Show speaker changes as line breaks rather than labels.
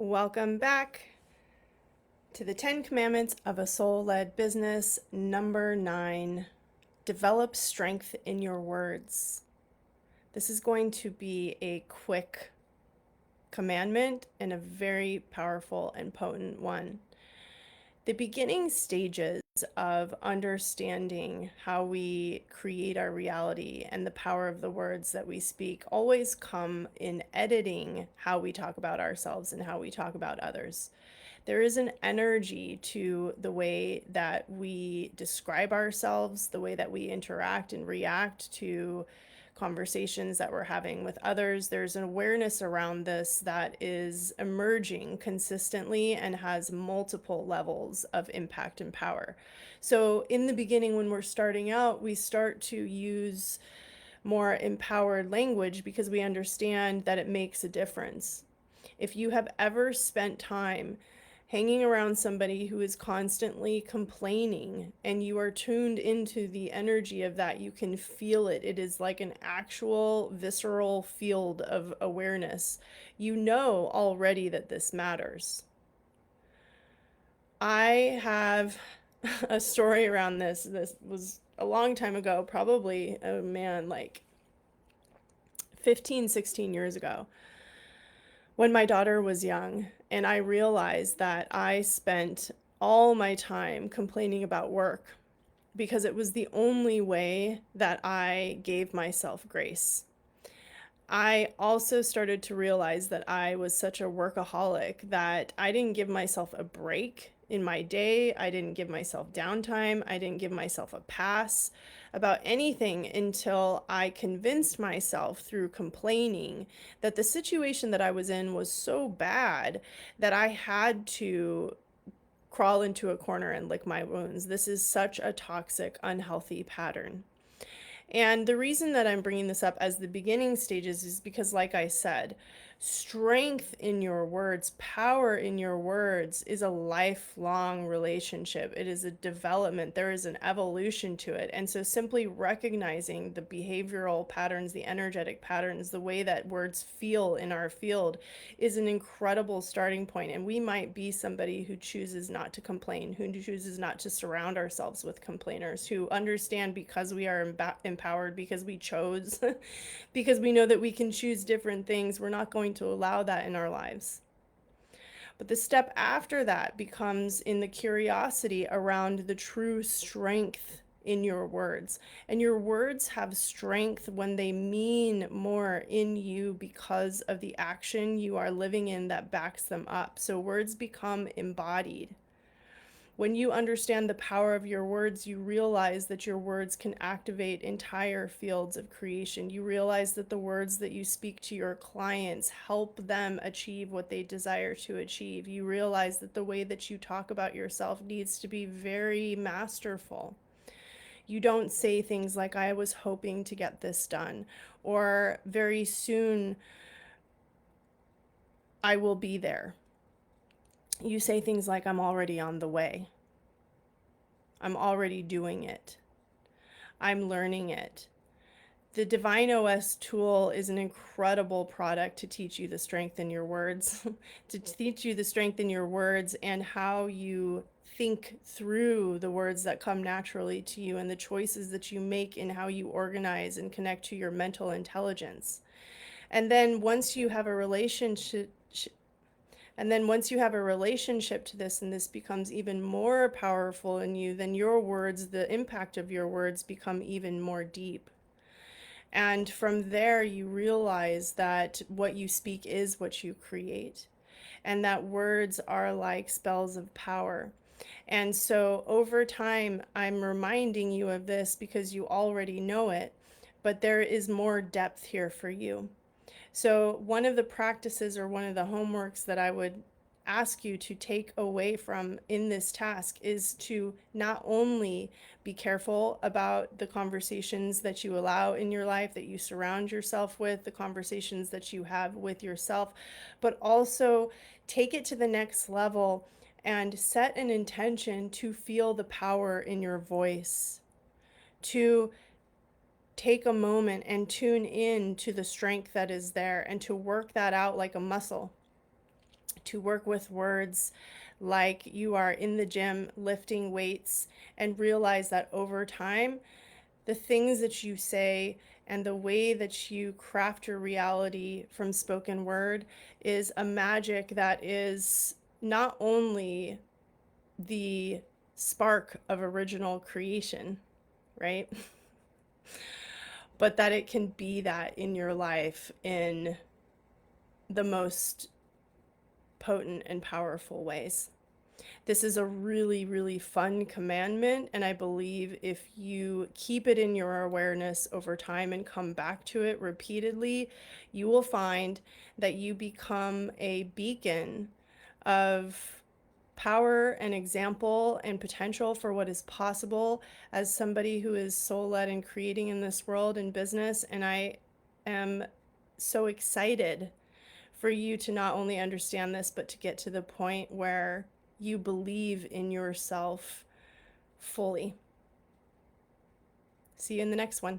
Welcome back to the 10 Commandments of a Soul-Led Business, number 9. Develop strength in your words. This is going to be a quick commandment and a very powerful and potent one. The beginning stages of understanding how we create our reality and the power of the words that we speak always come in editing how we talk about ourselves and how we talk about others. There is an energy to the way that we describe ourselves, the way that we interact and react to conversations that we're having with others. There's an awareness around this that is emerging consistently and has multiple levels of impact and power. So in the beginning, when we're starting out, we start to use more empowered language because we understand that it makes a difference. If you have ever spent time hanging around somebody who is constantly complaining and you are tuned into the energy of that, you can feel it. It is like an actual visceral field of awareness. You know already that this matters. I have a story around this. This was a long time ago, probably, oh man, like 15, 16 years ago, when my daughter was young, and I realized that I spent all my time complaining about work because it was the only way that I gave myself grace. I also started to realize that I was such a workaholic that I didn't give myself a break in my day. I didn't give myself downtime. I didn't give myself a pass about anything until I convinced myself through complaining that the situation that I was in was so bad that I had to crawl into a corner and lick my wounds. This is such a toxic, unhealthy pattern. And the reason that I'm bringing this up as the beginning stages is because, like I said, strength in your words, power in your words is a lifelong relationship. It is a development. There is an evolution to it. And so simply recognizing the behavioral patterns, the energetic patterns, the way that words feel in our field is an incredible starting point. And we might be somebody who chooses not to complain, who chooses not to surround ourselves with complainers, who understand because we are empowered, because we chose, because we know that we can choose different things, we're not going to allow that in our lives. But the step after that becomes in the curiosity around the true strength in your words. And your words have strength when they mean more in you because of the action you are living in that backs them up. So words become embodied. When you understand the power of your words, you realize that your words can activate entire fields of creation. You realize that the words that you speak to your clients help them achieve what they desire to achieve. You realize that the way that you talk about yourself needs to be very masterful. You don't say things like, I was hoping to get this done, or very soon I will be there. You say things like, I'm already on the way. I'm already doing it. I'm learning it. The Divine OS tool is an incredible product to teach you the strength in your words, to teach you the strength in your words and how you think through the words that come naturally to you and the choices that you make in how you organize and connect to your mental intelligence. And then once you have a relationship to this and this becomes even more powerful in you, then your words, the impact of your words become even more deep. And from there, you realize that what you speak is what you create, and that words are like spells of power. And so over time, I'm reminding you of this because you already know it, but there is more depth here for you. So one of the practices or one of the homeworks that I would ask you to take away from in this task is to not only be careful about the conversations that you allow in your life, that you surround yourself with, the conversations that you have with yourself, but also take it to the next level and set an intention to feel the power in your voice, to take a moment and tune in to the strength that is there and to work that out like a muscle, to work with words like you are in the gym lifting weights, and realize that over time, the things that you say and the way that you craft your reality from spoken word is a magic that is not only the spark of original creation, right? But that it can be that in your life in the most potent and powerful ways. This is a really, really fun commandment, and I believe if you keep it in your awareness over time and come back to it repeatedly, you will find that you become a beacon of power and example and potential for what is possible as somebody who is soul-led and creating in this world and business. And I am so excited for you to not only understand this, but to get to the point where you believe in yourself fully. See you in the next one.